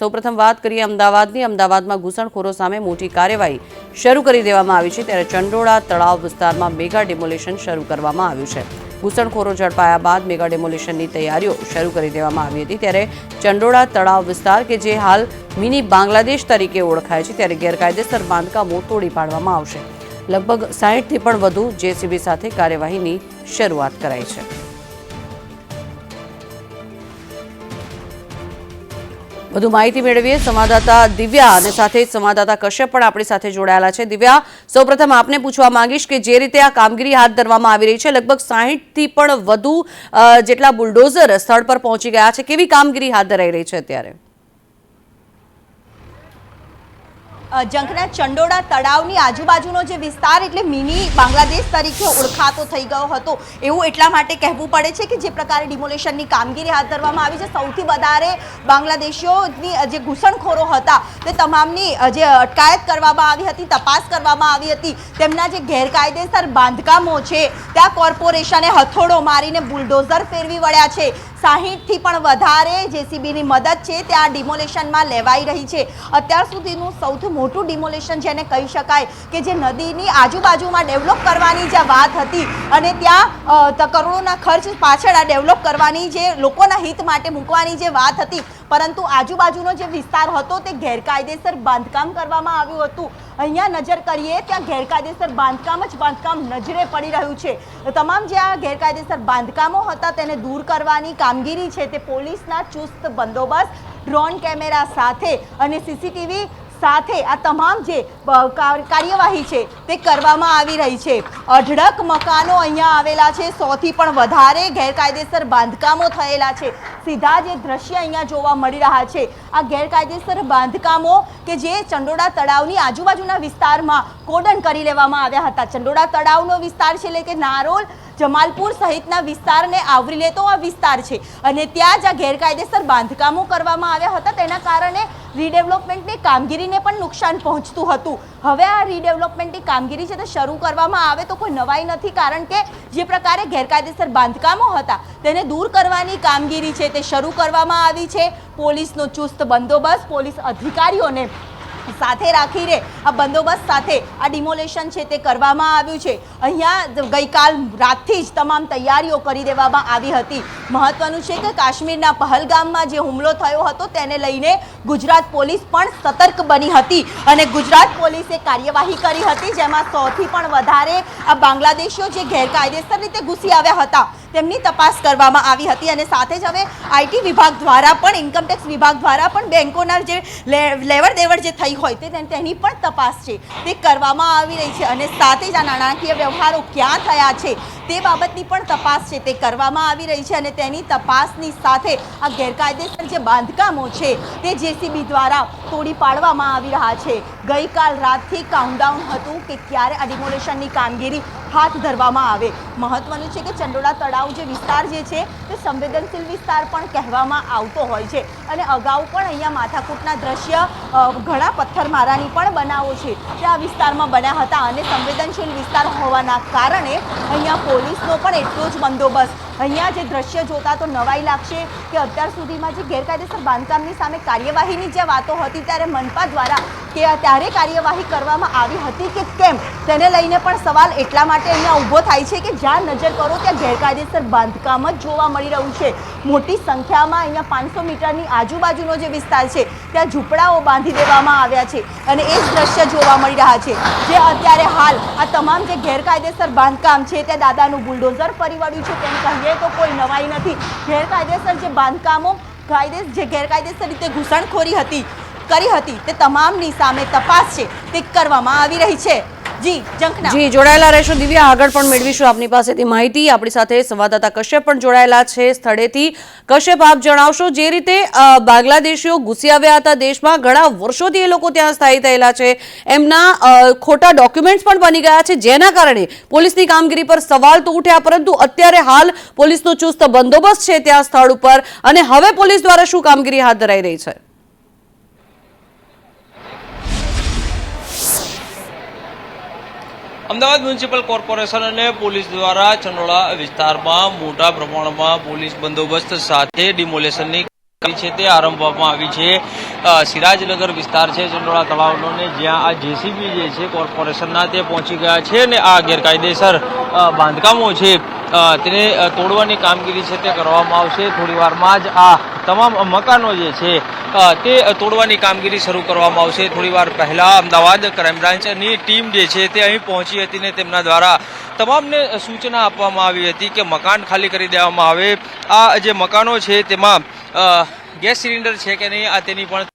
સૌપ્રથમ વાત કરીએ અમદાવાદની। અમદાવાદમાં ઘૂસણખોરો સામે મોટી કાર્યવાહી શરૂ કરી દેવામાં આવી છે, ત્યારે ચંડોળા તળાવ વિસ્તારમાં મેગા ડિમોલિશન શરૂ કરવામાં આવ્યું છે। ઘૂસણખોરો ઝડપાયા બાદ મેગા ડિમોલિશનની તૈયારીઓ શરૂ કરી દેવામાં આવી હતી, ત્યારે ચંડોળા તળાવ વિસ્તાર કે જે હાલ મિની બાંગ્લાદેશ તરીકે ઓળખાય છે, ત્યારે ગેરકાયદેસર બાંધકામો તોડી પાડવામાં આવશે। લગભગ 60થી પણ વધુ જેસીબી સાથે કાર્યવાહીની શરૂઆત કરાઈ છે। વધુ માહિતી મેળવીએ સંવાદદાતા દિવ્યા અને સાથે સંવાદદાતા કશ્યપ પણ આપણી સાથે જોડાયેલા છે। દિવ્યા, સૌપ્રથમ આપને પૂછવા માંગીશ કે જે રીતે આ કામગીરી હાથ ધરવામાં આવી રહી છે, લગભગ 60થી પણ વધુ જેટલા બુલડોઝર સ્થળ પર પહોંચી ગયા છે, કેવી કામગીરી હાથ ધરાઈ રહી છે અત્યારે? જંખના ચંડોળા તળાવની આજુબાજુનો જે વિસ્તાર એટલે મિની બાંગ્લાદેશ તરીકે ઓળખાતો થઈ ગયો હતો, એવું એટલા માટે કહેવું પડે છે કે જે પ્રકારે ડિમોલેશનની કામગીરી હાથ ધરવામાં આવી છે, સૌથી વધારે બાંગ્લાદેશીઓની જે ઘૂસણખોરો હતા તે તમામની જે અટકાયત કરવામાં આવી હતી, તપાસ કરવામાં આવી હતી। તેમના જે ગેરકાયદેસર બાંધકામો છે ત્યાં કોર્પોરેશને હથોડો મારીને બુલડોઝર ફેરવી વળ્યા છે। 60થી પણ વધારે જેસીબીની મદદ છે ત્યાં ડિમોલેશનમાં લેવાઈ રહી છે। અત્યાર સુધીનું સૌથી મોટું ડિમોલેશન જેને કહી શકાય કે જે નદીની આજુબાજુમાં ડેવલપ કરવાની જે વાત હતી અને ત્યાં કરોડોના ખર્ચ પાછળ આ ડેવલપ કરવાની જે લોકોના હિત માટે મૂકવાની જે વાત હતી, પરંતુ આજુબાજુનો જે વિસ્તાર હતો તે ગેરકાયદેસર બાંધકામ કરવામાં આવ્યું હતું। અહીંયા નજર કરીએ ત્યાં ગેરકાયદેસર બાંધકામ જ બાંધકામ નજરે પડી રહ્યું છે। તમામ જે આ ગેરકાયદેસર બાંધકામો હતા તેને દૂર કરવાની કામગીરી છે તે પોલીસના ચુસ્ત બંદોબસ્ત, ડ્રોન કેમેરા સાથે અને સીસીટીવી સાથે આ તમામ જે કાર્યવાહી છે તે કરવામાં આવી રહી છે। અઢળક મકાનો અહીંયા આવેલા છે, 100થી પણ વધારે ગેરકાયદેસર બાંધકામો થયેલા છે। સીધા જે દ્રશ્ય અહીંયા જોવા મળી રહ્યા છે, આ ગેરકાયદેસર બાંધકામો કે જે ચંડોળા તળાવની આજુબાજુના વિસ્તારમાં કોર્ડન કરી લેવામાં આવ્યા હતા। ચંડોળા તળાવનો વિસ્તાર છે એટલે કે નારોલ, જમાલપુર સહિતના વિસ્તારને આવરી લેતો આ વિસ્તાર છે અને ત્યાં જ આ ગેરકાયદેસર બાંધકામો કરવામાં આવ્યા હતા, તેના કારણે રીડેવલપમેન્ટની કામગીરીને પણ નુકસાન પહોંચતું હતું। હવે આ રીડેવલપમેન્ટની કામગીરી છે તે શરૂ કરવામાં આવે તો કોઈ નવાઈ નથી, કારણ કે જે પ્રકારે ગેરકાયદેસર બાંધકામો હતા તેને દૂર કરવાની કામગીરી છે તે શરૂ કરવામાં આવી છે। પોલીસનો ચુસ્ત બંદોબસ્ત, પોલીસ અધિકારીઓને સાથે રાખીને આ બંદોબસ્ત સાથે આ ડિમોલેશન છે તે કરવામાં આવ્યું છે। અહીંયા ગઈકાલ રાતથી જ તમામ તૈયારીઓ કરી દેવામાં આવી હતી। મહત્વનું છે કે કાશ્મીરના પહલગામમાં જે હુમલો થયો હતો તેને લઈને ગુજરાત પોલીસ પણ સતર્ક બની હતી અને ગુજરાત પોલીસે કાર્યવાહી કરી હતી, જેમાં 100થી પણ વધારે આ બાંગ્લાદેશીઓ જે ગેરકાયદેસર રીતે ઘૂસી આવ્યા હતા તેમની તપાસ કરવામાં આવી હતી અને સાથે જ હવે આઈટી વિભાગ દ્વારા પણ, ઇન્કમટેક્સ વિભાગ દ્વારા પણ બેંકોના જે લેવડ દેવડ જે થઈ હોય તેની પણ તપાસ છે તે કરવામાં આવી રહી છે અને સાથે જ આ નાણાકીય વ્યવહારો ક્યાં થયા છે તે બાબતની પણ તપાસ છે તે કરવામાં આવી રહી છે અને તેની તપાસની સાથે આ ગેરકાયદેસર જે બાંધકામો છે તે જેસીબી દ્વારા તોડી પાડવામાં આવી રહ્યા છે। ગઈકાલ રાતથી કાઉન્ટડાઉન હતું કે ક્યારે આ ડિમોલેશનની કામગીરી હાથ ધરવામાં આવે। મહત્વનું છે કે ચંડોળા તળાવ જે વિસ્તાર જે છે તે સંવેદનશીલ વિસ્તાર પણ કહેવામાં આવતો હોય છે અને અગાઉ પણ અહીંયા માથાકૂટના દ્રશ્ય, ઘણા પથ્થરમારાની પણ બનાવો છે તે આ વિસ્તારમાં બન્યા હતા અને સંવેદનશીલ વિસ્તાર હોવાના કારણે અહીંયા પોલીસનો પણ એટલો જ બંદોબસ્ત। અહીંયા જે દ્રશ્ય જોતા તો નવાઈ લાગશે કે અત્યાર સુધીમાં જે ગેરકાયદેસર બાંધકામની સામે કાર્યવાહીની જે વાતો હતી ત્યારે મનપા દ્વારા કે ત્યારે કાર્યવાહી કરવામાં આવી હતી કે કેમ, તેને લઈને પણ સવાલ એટલા માટે અહીંયા ઊભો થાય છે કે જ્યાં નજર કરો ત્યાં ગેરકાયદેસર બાંધકામ જ જોવા મળી રહ્યું છે। મોટી સંખ્યામાં અહીંયા 500 મીટરની આજુબાજુનો જે વિસ્તાર છે ત્યાં ઝૂંપડાઓ બાંધી દેવામાં આવ્યા છે અને એ જ દ્રશ્ય જોવા મળી રહ્યા છે જે અત્યારે હાલ આ તમામ જે ગેરકાયદેસર બાંધકામ છે તે દાદાનું બુલડોઝર ફરી વળ્યું છે તેમ કહીએ તો કોઈ નવાઈ નથી। ગેરકાયદેસર જે બાંધકામો, જે ગેરકાયદેસર રીતે ઘૂસણખોરી કરી હતી તે તમામની સામે તપાસ છે તે કરવામાં આવી રહી છે। જી જંખના, જી જોડાયેલા રહેશો દિવ્યા, આગળ પણ મેળવીશું આપની પાસેથી માહિતી। આપણી સાથે સંવાદદાતા કશ્યપ પણ જોડાયેલા છે સ્થળેથી। કશ્યપ, આપ જણાવશો જે રીતે બાંગ્લાદેશીઓ ઘૂસી આવ્યા હતા દેશમાં, ઘણા વર્ષોથી એ લોકો ત્યાં સ્થાયી થયેલા છે, એમના ખોટા ડોક્યુમેન્ટ્સ પણ બની ગયા છે, જેના કારણે પોલીસની કામગીરી પર સવાલ તો ઉઠ્યા, પરંતુ અત્યારે હાલ પોલીસનો ચુસ્ત બંદોબસ્ત છે ત્યાં સ્થળ ઉપર અને હવે પોલીસ દ્વારા શું કામગીરી હાથ ધરાઈ રહી છે? અમદાવાદ મ્યુનિસિપલ કોર્પોરેશન અને પોલીસ દ્વારા ચંડોળા વિસ્તારમાં મોટા પ્રમાણમાં પોલીસ બંદોબસ્ત સાથે ડિમોલેશનની છે તે આરંભવામાં આવી છે સિરાજનગર વિસ્તાર છે ચંડોળા તળાવનો ને જ્યાં આ જેસીબી જે છે કોર્પોરેશનના તે પહોંચી ગયા છે અને આ ગેરકાયદેસર બાંધકામો છે તેને તોડવાની કામગીરી છે તે કરવામાં આવશે. થોડી વારમાં જ આ તમામ મકાનો જે છે તે તોડવાની કામગીરી શરૂ કરવામાં આવશે. થોડી વાર પહેલા અમદાવાદ ક્રાઇમ બ્રાન્ચની ટીમ જે છે તે અહીં પહોંચી હતી ને તેમના દ્વારા તમામને સૂચના આપવામાં આવી હતી કે મકાન ખાલી કરી દેવામાં આવે. આ જે મકાનો છે તેમાં ગેસ સિલિન્ડર છે કે નહીં આ તેની પણ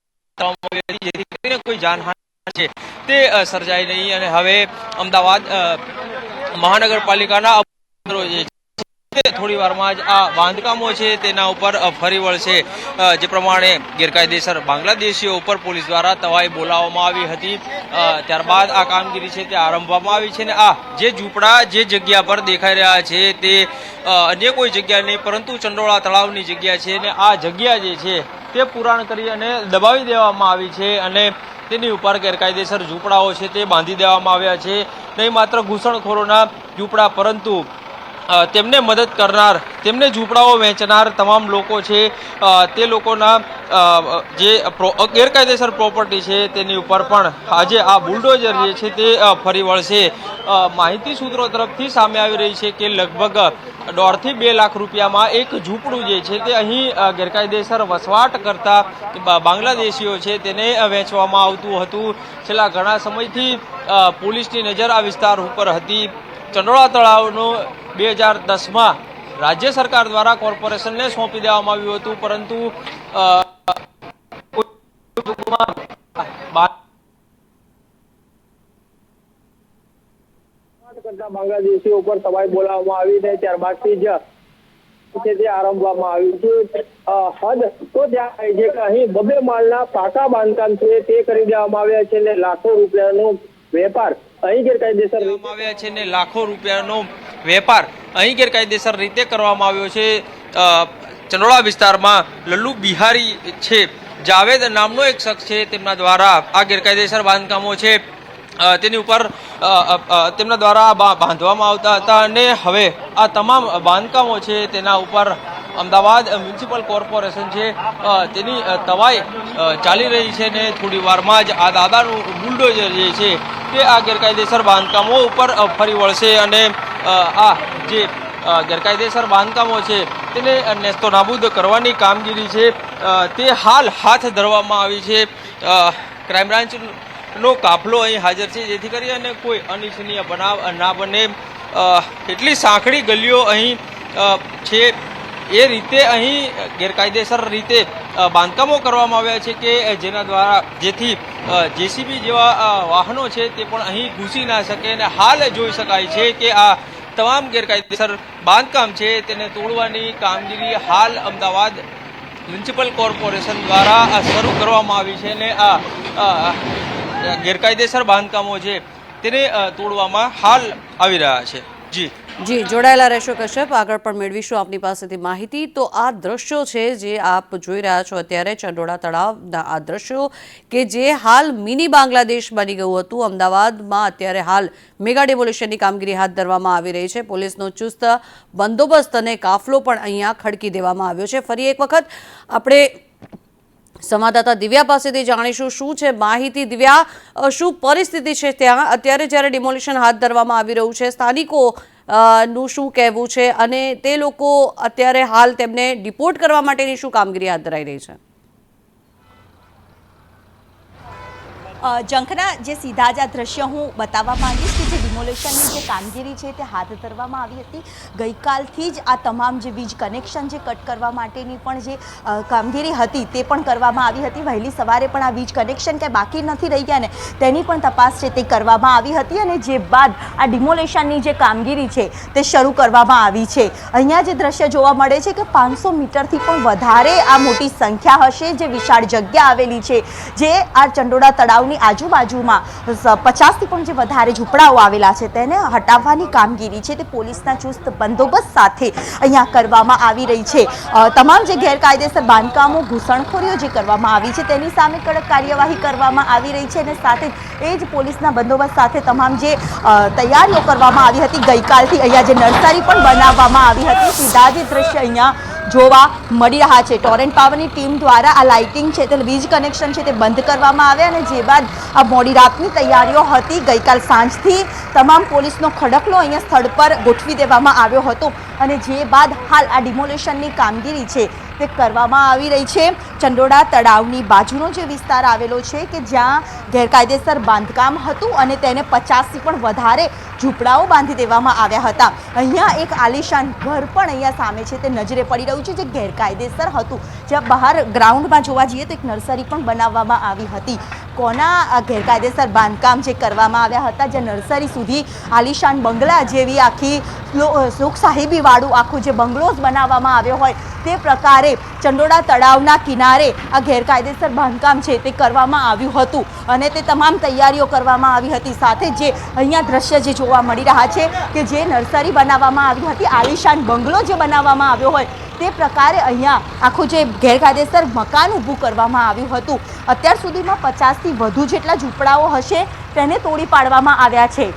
જેથી કરીને કોઈ જાનહાનિ છે તે સર્જાય નહીં. અને હવે અમદાવાદ મહાનગરપાલિકાના થોડી વારમાં જ આ બાંધકામો છે તેના ઉપર ફરી વળશે. જે પ્રમાણે ગેરકાયદેસર બાંગ્લાદેશીઓ ઉપર પોલીસ દ્વારા તવાઈ બોલાવવામાં આવી હતી ત્યારબાદ આ કામગીરી છે તે આરંભવામાં આવી છે. અને આ જે ઝૂંપડા જે જગ્યા પર દેખાઈ રહ્યા છે તે અન્ય કોઈ જગ્યા નહીં પરંતુ ચંડોળા તળાવની જગ્યા છે. અને આ જગ્યા જે છે તે પુરાણ કરી અને દબાવી દેવામાં આવી છે અને તેની ઉપર ગેરકાયદેસર ઝૂંપડાઓ છે તે બાંધી દેવામાં આવ્યા છે. નહીં માત્ર ઘૂસણખોરોના ઝૂંપડા પરંતુ તેમને મદદ કરનાર તેમને ઝૂંપડાઓ વેચનાર તમામ લોકો છે તે લોકોના જે ગેરકાયદેસર પ્રોપર્ટી છે તેની ઉપર પણ આજે આ બુલડોઝર જે છે તે ફરી વળશે. માહિતી સૂત્રો તરફથી સામે આવી રહી છે કે લગભગ 1.5 થી 2 લાખ રૂપિયામાં એક ઝૂંપડું જે છે તે અહીં ગેરકાયદેસર વસવાટ કરતા બાંગ્લાદેશીઓ છે તેને વેચવામાં આવતું હતું. છેલ્લા ઘણા સમયથી પોલીસની નજર આ વિસ્તાર ઉપર હતી. ચંડોળા તળાવનો 2010માં રાજ્ય સરકાર દ્વારા કોર્પોરેશનને સોંપી દેવામાં આવ્યું હતું પરંતુ બાંગ્લાદેશીઓ ઉપર તવાઈ બોલાવવામાં આવી ને ત્યારબાદથી જ તે આરંભવામાં આવ્યું છે. હદ તો ત્યાં થાય છે કે અહીં 2 માળના પાકા બાંધકામ છે તે કરી દેવામાં આવ્યા છે અને લાખો રૂપિયાનો વેપાર અહીં ગેરકાયદેસર આવ્યા છે ને લાખો રૂપિયાનો વેપાર અહીં ગેરકાયદેસર રીતે કરવામાં આવ્યો છે. ચંડોળા વિસ્તારમાં લલ્લુ બિહારી છે જાવેદ નામનો એક શખ્સ છે તેમના દ્વારા આ ગેરકાયદેસર બાંધકામો છે તેની ઉપર તેમના દ્વારા બાંધવામાં આવતા હતા અને હવે આ તમામ બાંધકામો છે તેના ઉપર અમદાવાદ મ્યુનિસિપલ કોર્પોરેશન છે તેની તવાઈ ચાલી રહી છે ને થોડી વારમાં જ આ દાદાનું બુલડોઝર જે છે તે આ ગેરકાયદેસર બાંધકામો ઉપર ફરી વળશે અને આ જે ગેરકાયદેસર બાંધકામો છે તેને નેસ્તો નાબૂદ કરવાની કામગીરી છે તે હાલ હાથ ધરવામાં આવી છે. ક્રાઇમ બ્રાન્ચનો કાફલો અહીં હાજર છે જેથી કરી અને કોઈ અનિચ્છનીય બનાવ ના બને. એટલી સાંકડી ગલીઓ અહીં છે એ રીતે અહીં ગેરકાયદેસર રીતે બાંધકામો કરવામાં આવ્યા છે કે જેના દ્વારા જેથી જેસીબી જેવા વાહનો છે તે પણ અહીં ઘૂસી ના શકે. અને હાલ જોઈ શકાય છે કે આ તમામ ગેરકાયદેસર બાંધકામ છે તેને તોડવાની કામગીરી હાલ અમદાવાદ મ્યુનિસિપલ કોર્પોરેશન દ્વારા શરૂ કરવામાં આવી છે અને આ ગેરકાયદેસર બાંધકામો છે તેને તોડવામાં હાલ આવી રહ્યા છે. જી જોડાયેલા રહેશો કશ્યપ, આગળ પણ મેળવીશું આપની પાસેથી માહિતી. તો આ દ્રશ્યો છે જે આપ જોઈ રહ્યા છો અત્યારે ચંડોળા તળાવના આ દ્રશ્યો કે જે હાલ મિની બાંગ્લાદેશ બની ગયું હતું. અમદાવાદમાં અત્યારે હાલ મેગા ડેમોલિશનની કામગીરી હાથ ધરવામાં આવી રહી છે. પોલીસનો ચુસ્ત બંદોબસ્ત અને કાફલો પણ અહીંયા ખડકી દેવામાં આવ્યો છે. ફરી એક વખત આપણે સંવાદદાતા દિવ્યા પાસેથી જાણીશું શું છે માહિતી. દિવ્યા, શું પરિસ્થિતિ છે ત્યાં અત્યારે જ્યારે ડિમોલિશન હાથ ધરવામાં આવી રહ્યું છે? સ્થાનિકો નું શું કહેવું છે અને તે લોકો અત્યારે હાલ તેમને ડિપોર્ટ કરવા માટેની શું કામગીરી હાથ ધરાઈ રહી છે? ઝંખના જે સીધા જ આ દ્રશ્ય હું બતાવવા માંગીશ કે જે ડિમોલેશનની જે કામગીરી છે તે હાથ ધરવામાં આવી હતી. ગઈકાલથી જ આ તમામ જે વીજ કનેક્શન જે કટ કરવા માટેની પણ જે કામગીરી હતી તે પણ કરવામાં આવી હતી. વહેલી સવારે પણ આ વીજ કનેક્શન કે બાકી નથી રહી ગયા ને તેની પણ તપાસ છે તે કરવામાં આવી હતી અને જે બાદ આ ડિમોલેશનની જે કામગીરી છે તે શરૂ કરવામાં આવી છે. અહીંયા જે દ્રશ્ય જોવા મળે છે કે 500 મીટરથી પણ વધારે આ મોટી સંખ્યા હશે જે વિશાળ જગ્યા આવેલી છે જે આ ચંડોળા તળાવની આજુબાજુમાં 50 થી પણ જે વધારે ઝૂંપડાઓ આવેલા છે તેને હટાવવાની કામગીરી છે તે પોલીસના ચુસ્ત બંદોબસ્ત સાથે અહીંયા કરવામાં આવી રહી છે. તમામ જે ગેરકાયદેસર બાંધકામો ઘૂસણખોરીઓ જે કરવામાં આવી છે તેની સામે કડક કાર્યવાહી કરવામાં આવી રહી છે અને સાથે એ જ પોલીસના બંદોબસ્ત સાથે તમામ જે તૈયારીઓ કરવામાં આવી હતી ગઈકાલથી અહીંયા જે નર્સરી પણ બનાવવામાં આવી હતી સીધા જે દ્રશ્ય અહીંયા જોવા મળી રહ્યા છે. ટોરેન્ટ પાવરની ટીમ દ્વારા આ લાઇટિંગ છે તે વીજ કનેક્શન છે તે બંધ કરવામાં આવ્યા અને જે બાદ આ મોડી રાતની તૈયારીઓ હતી. ગઈકાલ સાંજથી તમામ પોલીસનો ખડકલો અહીંયા સ્થળ પર ગોઠવી દેવામાં આવ્યો હતો અને જે બાદ હાલ આ ડિમોલેશનની કામગીરી છે તે કરવામાં આવી રહી છે. ચંડોળા તળાવની બાજુનો જે વિસ્તાર આવેલો છે કે જ્યાં ગેરકાયદેસર બાંધકામ હતું અને તેને 50થી પણ વધારે ઝૂંપડાઓ બાંધી દેવામાં આવ્યા હતા. અહીંયા એક આલિશાન ઘર પણ અહીંયા સામે છે તે નજરે પડી રહ્યું છે જે ગેરકાયદેસર હતું. જ્યાં બહાર ગ્રાઉન્ડમાં જોવા જઈએ તો એક નર્સરી પણ બનાવવામાં આવી હતી. કોના ગેરકાયદેસર બાંધકામ જે કરવામાં આવ્યા હતા, જે નર્સરી સુધી આલિશાન બંગલા જેવી આખી સુખ સાહેબીવાળું આખું જે બંગલોઝ બનાવવામાં આવ્યો હોય તે પ્રકારે ચંડોળા તળાવના કિનારે આ ગેરકાયદેસર બાંધકામ છે તે કરવામાં આવ્યું હતું અને તે તમામ તૈયારીઓ કરવામાં આવી હતી. સાથે જે અહીંયા દ્રશ્ય જે જોવા મળી રહ્યા છે કે જે નર્સરી બનાવવામાં આવી હતી, આલિશાન બંગલો જે બનાવવામાં આવ્યો હોય તે પ્રકારે અહીંયા આખું જે ગેરકાયદેસર મકાન ઊભું કરવામાં આવ્યું હતું. અત્યાર સુધીમાં 50થી વધુ જેટલા ઝૂંપડાઓ હશે તેને તોડી પાડવામાં આવ્યા છે.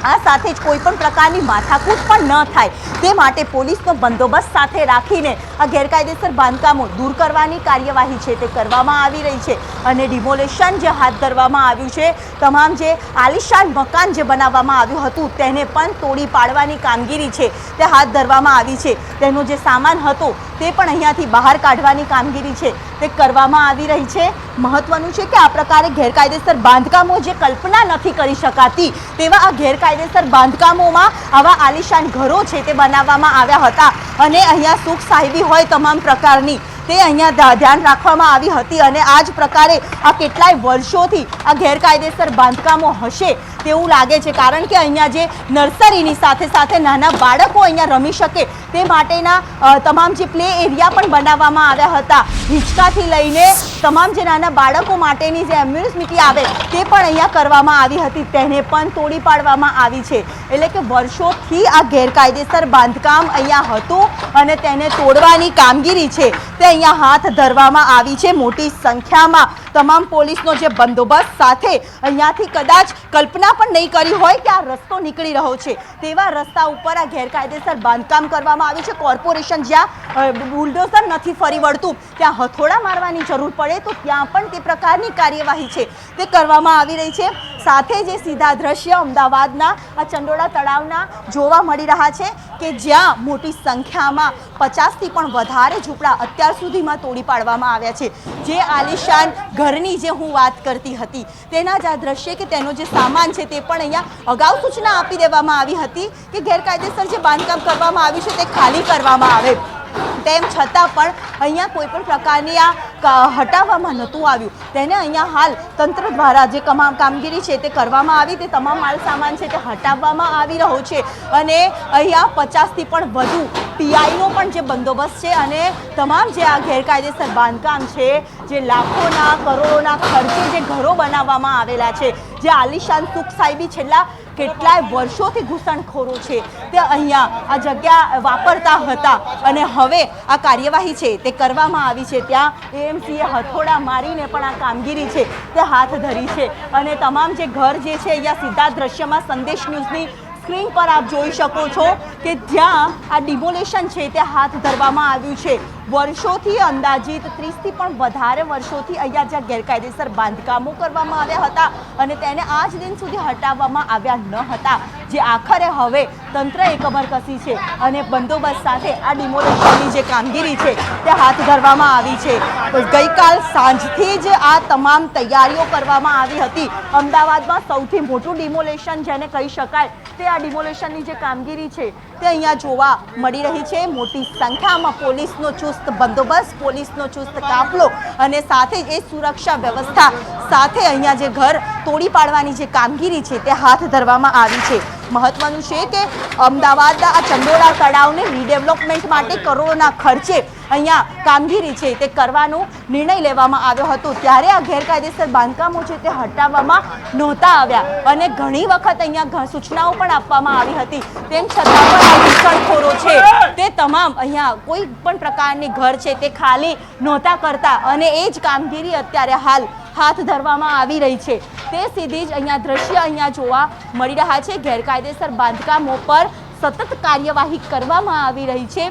આ સાથે જ કોઈ પણ પ્રકારની માથાકૂટ પણ ન થાય તે માટે પોલીસનો બંદોબસ્ત સાથે રાખીને આ ગેરકાયદેસર બાંધકામો દૂર કરવાની કાર્યવાહી છે તે કરવામાં આવી રહી છે અને ડિમોલેશન જે હાથ ધરવામાં આવ્યું છે, તમામ જે આલિશાન મકાન જે બનાવવામાં આવ્યું હતું તેને પણ તોડી પાડવાની કામગીરી છે તે હાથ ધરવામાં આવી છે. તેનો જે સામાન હતો તે પણ અહીંયાથી બહાર કાઢવાની કામગીરી છે તે કરવામાં આવી રહી છે. મહત્વનું છે કે આ પ્રકારે ગેરકાયદેસર બાંધકામો જે કલ્પના નથી કરી શકાતી તેવા આ ગેરકાયદેસર બાંધકામોમાં આવા આલિશાન ઘરો છે તે બનાવવામાં આવ્યા હતા અને અહીંયા સુખ સાહેબી હોય તમામ પ્રકારની તે અહીંયા ધ્યાન રાખવામાં આવી હતી અને આ જ પ્રકારે આ કેટલાય વર્ષોથી આ ગેરકાયદેસર બાંધકામો હશે તેવું લાગે છે. કારણ કે અહીંયા જે નર્સરીની સાથે સાથે નાના બાળકો અહીંયા રમી શકે તે માટેના તમામ જે પ્લે એરિયા પણ બનાવવામાં આવ્યા હતા. હિંચકાથી લઈને તમામ જે નાના બાળકો માટેની જે એમ્યુનિટી આવે તે પણ અહીંયા કરવામાં આવી હતી, તેને પણ તોડી પાડવામાં આવી છે. એટલે કે વર્ષોથી આ ગેરકાયદેસર બાંધકામ અહીંયા હતું અને તેને તોડવાની કામગીરી છે તે અહીંયા હાથ ધરવામાં આવી છે. મોટી સંખ્યામાં તમામ પોલીસનો જે બંદોબસ્ત સાથે અહીંયાથી કદાચ કલ્પના પણ નહીં કરી હોય કે આ રસ્તો નીકળી રહ્યો છે તેવા રસ્તા ઉપર આ ગેરકાયદેસર બાંધકામ કરવામાં આવ્યું છે. કોર્પોરેશન જ્યાં બુલડોઝર નથી ફરી વળતું ત્યાં હથોડા મારવાની જરૂર પડે તો ત્યાં પણ તે પ્રકારની કાર્યવાહી છે તે કરવામાં આવી રહી છે. સાથે જે સીધા દ્રશ્ય અમદાવાદના આ ચંડોળા તળાવના જોવા મળી રહ્યા છે કે જ્યાં મોટી સંખ્યામાં 50થી પણ વધારે ઝૂંપડા અત્યાર સુધીમાં તોડી પાડવામાં આવ્યા છે. જે આલિશાન ઘરની જે હું વાત કરતી હતી તેના જ આ દ્રશ્ય કે તેનો જે સામાન છે તે પણ અહીંયા અગાઉ સૂચના આપી દેવામાં આવી હતી કે ગેરકાયદેસર જે બાંધકામ કરવામાં આવ્યું છે તે ખાલી કરવામાં આવે. તેમ છતાં પણ અહીંયા કોઈ પણ પ્રકારની આ હટાવવામાં નહોતું આવ્યું. તેને અહીંયા હાલ તંત્ર દ્વારા જે કામગીરી છે તે કરવામાં આવી, તે તમામ માલ સામાન છે તે હટાવવામાં આવી રહ્યો છે અને અહીંયા 50થી પણ વધુ પીઆઈનો પણ જે બંદોબસ્ત છે અને તમામ જે આ ગેરકાયદેસર બાંધકામ છે, જે લાખોના કરોડોના ખર્ચે જે ઘરો બનાવવામાં આવેલા છે, જે આલિશાન સુખ સાહેબી છેલ્લા કેટલાય વર્ષોથી ઘૂસણખોરો છે તે અહીંયા આ જગ્યા વાપરતા હતા અને હવે આ કાર્યવાહી છે તે કરવામાં આવી છે. ત્યાં એએમસીએ હથોડા મારીને પણ આ કામગીરી છે તે હાથ ધરી છે અને તમામ જે ઘર જે છે અહીંયા સીધા દ્રશ્યમાં સંદેશ ન્યૂઝની સ્ક્રીન પર આપ જોઈ શકો છો કે જ્યાં આ ડિમોલેશન છે તે હાથ ધરવામાં આવ્યું છે. વર્ષોથી અંદાજિત 30થી પણ વધારે વર્ષોથી અહીંયા જ્યાં ગેરકાયદેસર બાંધકામો કરવામાં આવ્યા હતા અને તેને આજ દિન સુધી હટાવવામાં આવ્યા ન હતા, જે આખરે હવે તંત્રએ કમર કસી છે અને બંદોબસ્ત સાથે આ ડિમોલેશનની જે કામગીરી છે તે હાથ ધરવામાં આવી છે. ગઈકાલ સાંજથી જ આ તમામ તૈયારીઓ કરવામાં આવી હતી. અમદાવાદમાં સૌથી મોટું ડિમોલેશન જેને કહી શકાય તે આ ડિમોલેશનની જે કામગીરી છે તે અહીંયા જોવા મળી રહી છે. મોટી સંખ્યામાં પોલીસનો ચુસ્ત બંદોબસ્ત, પોલીસનો ચુસ્ત કાફલો અને સાથે જ એ સુરક્ષા વ્યવસ્થા સાથે અહીંયા જે ઘર તોડી પાડવાની જે કામગીરી છે તે હાથ ધરવામાં આવી છે. મહત્વનું છે કે અમદાવાદના આ ચંડોળા તળાવને રીડેવલપમેન્ટ માટે કરોડોના ખર્ચે અહીંયા કામગીરી છે તે કરવાનો નિર્ણય લેવામાં આવ્યો હતો. ત્યારે આ ગેરકાયદેસર બાંધકામો છે તે હટાવવામાં નહોતા આવ્યા અને ઘણી વખત અહીંયા સૂચનાઓ પણ આપવામાં આવી હતી. તેમ છતાં પણ આ ઘૂસણખોરો છે તે તમામ અહીંયા કોઈ પણ પ્રકારની ઘર છે તે ખાલી નહોતા કરતા અને એ જ કામગીરી અત્યારે હાલ હાથ ધરવામાં આવી રહી છે. તે સીધી જ અહીંયા દ્રશ્ય અહીંયા જોવા મળી રહ્યા છે. ગેરકાયદેસર બાંધકામો પર સતત કાર્યવાહી કરવામાં આવી રહી છે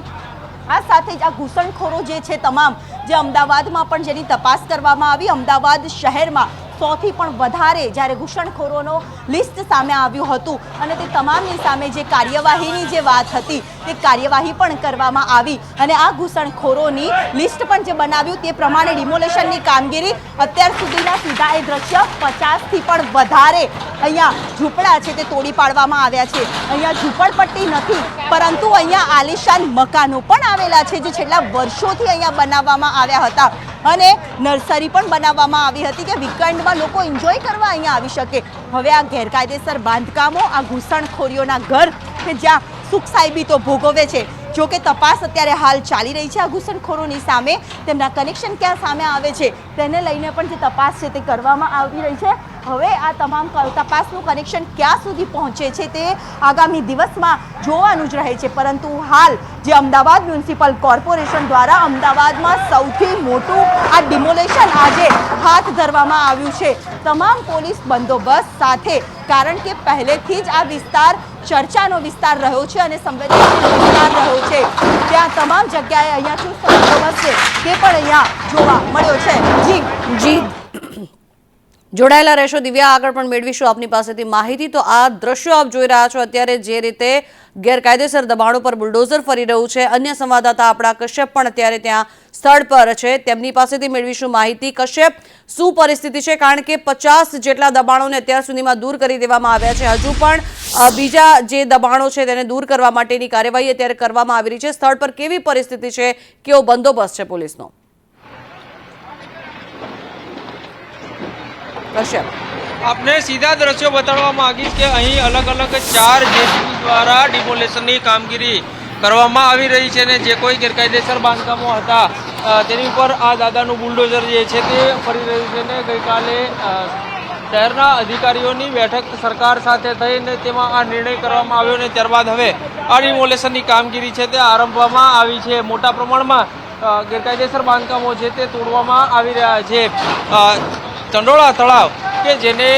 આ સાથે જ આ ઘૂસણખોરો જે છે તમામ જે અમદાવાદમાં પણ જેની તપાસ કરવામાં આવી, અમદાવાદ શહેરમાં સૌથી પણ વધારે જ્યારે ઘૂસણખોરોનો લિસ્ટ સામે આવ્યું હતું અને તે તમામની સામે જે કાર્યવાહીની જે વાત હતી તે કાર્યવાહી પણ કરવામાં આવી અને આ ઘૂસણખોરોની લિસ્ટ પણ જે બનાવ્યું તે પ્રમાણે ડિમોલેશનની કામગીરી અત્યાર સુધીના સીધા એ દ્રશ્ય 50થી પણ વધારે અહીંયા ઝૂંપડા છે તે તોડી પાડવામાં આવ્યા છે. અહીંયા ઝૂંપડપટ્ટી નથી પરંતુ અહીંયા આલિશાન મકાનો પણ આવેલા છે જે છેલ્લા વર્ષોથી અહીંયા બનાવવામાં આવ્યા હતા અને નર્સરી પણ બનાવવામાં આવી હતી કે વીકેન્ડમાં લોકો એન્જોય કરવા અહીંયા આવી શકે. હવે આ ગેરકાયદેસર બાંધકામો, આ ઘૂસણખોરીઓના ઘર કે જ્યાં સુખ સાહેબી તો ભોગવે છે. જો કે તપાસ અત્યારે હાલ ચાલી રહી છે આ ઘૂસણખોરોની સામે, તેમના કનેક્શન ક્યાં સામે આવે છે તેને લઈને પણ જે તપાસ છે તે કરવામાં આવી રહી છે. હવે આ તમામ તપાસનું કનેક્શન ક્યાં સુધી પહોંચે છે તે આગામી દિવસમાં જોવાનું જ રહે છે. પરંતુ હાલ જે અમદાવાદ મ્યુનિસિપલ કોર્પોરેશન દ્વારા અમદાવાદમાં સૌથી મોટું આ ડિમોલેશન આજે હાથ ધરવામાં આવ્યું છે તમામ પોલીસ બંદોબસ્ત સાથે, કારણ કે પહેલેથી જ આ વિસ્તાર ચર્ચાનો વિસ્તાર રહ્યો છે અને સંવેદનશીલ વિસ્તાર રહ્યો છે. ત્યાં તમામ જગ્યાએ અહીંયા ચુસ્ત બંદોબસ્ત છે તે પણ અહીંયા જોવા મળ્યો છે. જી જોડાયેલા રહેશો દિવ્યા, આગળ પણ મેળવીશું આપની પાસેથી માહિતી. તો આ દ્રશ્યો આપ જોઈ રહ્યા છો અત્યારે જે રીતે ગેરકાયદેસર દબાણો પર બુલડોઝર ફરી રહ્યું છે. અન્ય સંવાદદાતા આપણા કશ્યપ પણ અત્યારે ત્યાં સ્થળ પર છે, તેમની પાસેથી મેળવીશું માહિતી. કશ્યપ, શું પરિસ્થિતિ છે? કારણ કે 50 જેટલા દબાણોને અત્યાર સુધીમાં દૂર કરી દેવામાં આવ્યા છે. હજુ પણ બીજા જે દબાણો છે તેને દૂર કરવા માટેની કાર્યવાહી અત્યારે કરવામાં આવી રહી છે. સ્થળ પર કેવી પરિસ્થિતિ છે, કેવો બંદોબસ્ત છે પોલીસનો? આપને સીધા દ્રશ્યો બતાડવા માંગીશ કે અહીં અલગ અલગ 4 જેસીબી દ્વારા ડિમોલેશનની કામગીરી કરવામાં આવી રહી છે અને જે કોઈ ગેરકાયદેસર બાંધકામો હતા તેની ઉપર આ દાદાનું બુલડોઝર જે છે તે ફરી રહ્યું છે. ને ગઈકાલે શહેરના અધિકારીઓની બેઠક સરકાર સાથે થઈને તેમાં આ નિર્ણય કરવામાં આવ્યો અને ત્યારબાદ હવે આ ડિમોલેશનની કામગીરી છે તે આરંભવામાં આવી છે. મોટા પ્રમાણમાં ગેરકાયદેસર બાંધકામો છે તે તોડવામાં આવી રહ્યા છે. ચંડોળા તળાવ કે જેને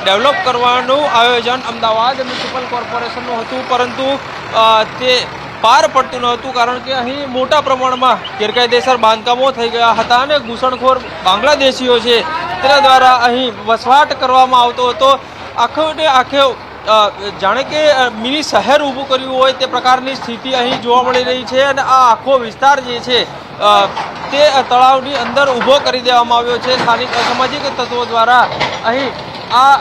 ડેવલપ કરવાનું આયોજન અમદાવાદ મ્યુનિસિપલ કોર્પોરેશનનું હતું, પરંતુ તે પાર પડતું ન હતું કારણ કે અહીં મોટા પ્રમાણમાં ગેરકાયદેસર બાંધકામો થઈ ગયા હતા અને ઘૂસણખોર બાંગ્લાદેશીઓ છે તેના દ્વારા અહીં વસવાટ કરવામાં આવતો હતો. આખો ને આખો જાણે કે મિની શહેર ઊભું કર્યું હોય તે પ્રકારની સ્થિતિ અહીં જોવા મળી રહી છે અને આ આખો વિસ્તાર જે છે તે તળાવની અંદર ઊભો કરી દેવામાં આવ્યો છે. સ્થાનિક અસામાજિક તત્વો દ્વારા અહીં આ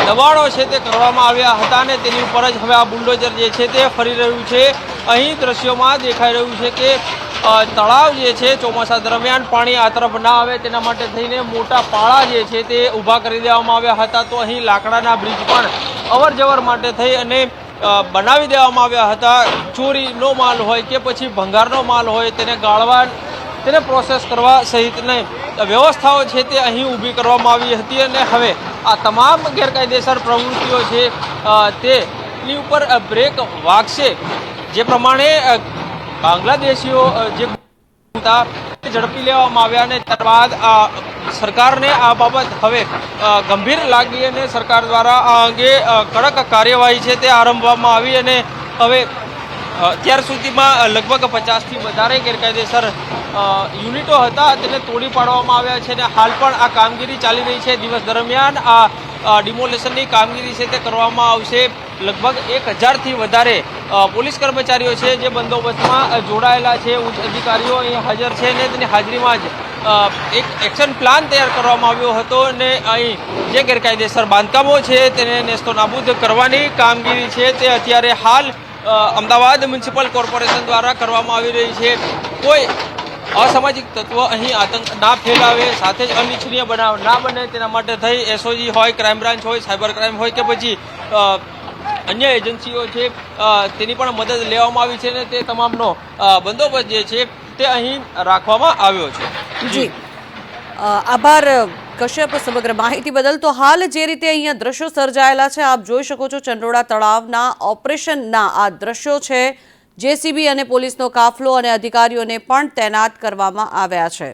દબાણો છે તે કરવામાં આવ્યા હતા અને તેની ઉપર જ હવે આ બુલડોઝર જે છે તે ફરી રહ્યું છે. અહીં દ્રશ્યોમાં દેખાઈ રહ્યું છે કે તળાવ જે છે ચોમાસા દરમિયાન પાણી આ તરફ ના આવે તેના માટે થઈને મોટા પાળા જે છે તે ઊભા કરી દેવામાં આવ્યા હતા. તો અહીં લાકડાના બ્રિજ પણ અવર જવર માટે થઈ અને બનાવી દેવામાં આવ્યા હતા. ચોરીનો માલ હોય કે પછી ભંગારનો માલ હોય તેને ગાળવા, તેને પ્રોસેસ કરવા સહિતની વ્યવસ્થાઓ છે તે અહીં ઊભી કરવામાં આવી હતી અને હવે આ તમામ ગેરકાયદેસર પ્રવૃત્તિઓ છે તેની ઉપર બ્રેક વાગશે. જે પ્રમાણે બાંગ્લાદેશીઓ જે હતા ઝડપી લેવામાં આવ્યા અને ત્યારબાદ સરકારને આ બાબત હવે ગંભીર લાગી અને સરકાર દ્વારા આ અંગે કડક કાર્યવાહી છે તે આરંભવામાં આવી અને હવે અત્યાર સુધીમાં લગભગ 50થી વધારે ગેરકાયદેસર યુનિટો હતા તેને તોડી પાડવામાં આવ્યા છે અને હાલ પણ આ કામગીરી ચાલી રહી છે. દિવસ દરમિયાન આ ડિમોલેશનની કામગીરી છે તે કરવામાં આવશે. લગભગ 1000થી વધારે પોલીસ કર્મચારીઓ છે જે બંદોબસ્તમાં જોડાયેલા છે, ઉચ્ચ અધિકારીઓ અહીં હાજર છે અને તેની હાજરીમાં જ એક એક્શન પ્લાન તૈયાર કરવામાં આવ્યો હતો અને અહીં જે ગેરકાયદેસર બાંધકામો છે તેને નેસ્તો નાબૂદ કરવાની કામગીરી છે તે અત્યારે હાલ અમદાવાદ મ્યુનિસિપલ કોર્પોરેશન દ્વારા કરવામાં આવી રહી છે. કોઈ અસામાજિક તત્વ અહીં આતંક ના ફેલાવે, સાથે જ અનિચ્છનીય બનાવ ના બને તેના માટે થઈ એસઓજી હોય, ક્રાઇમ બ્રાન્ચ હોય, સાયબર ક્રાઇમ હોય કે પછી અન્ય એજન્સીઓ છે તેની પણ મદદ લેવામાં આવી છે અને તે તમામનો બંદોબસ્ત જે છે તે અહીં રાખવામાં આવ્યો છે. જી આભાર કશ્યપ સમગ્ર માહિતી બદલ. તો હાલ જે રીતે અહીંયા દ્રશ્યો સર્જાયેલા છે આપ જોઈ શકો છો, ચંડોળા તળાવના ઓપરેશનના આ દ્રશ્યો છે. જેસીબી અને પોલીસનો કાફલો અને અધિકારીઓને પણ તૈનાત કરવામાં આવ્યા છે.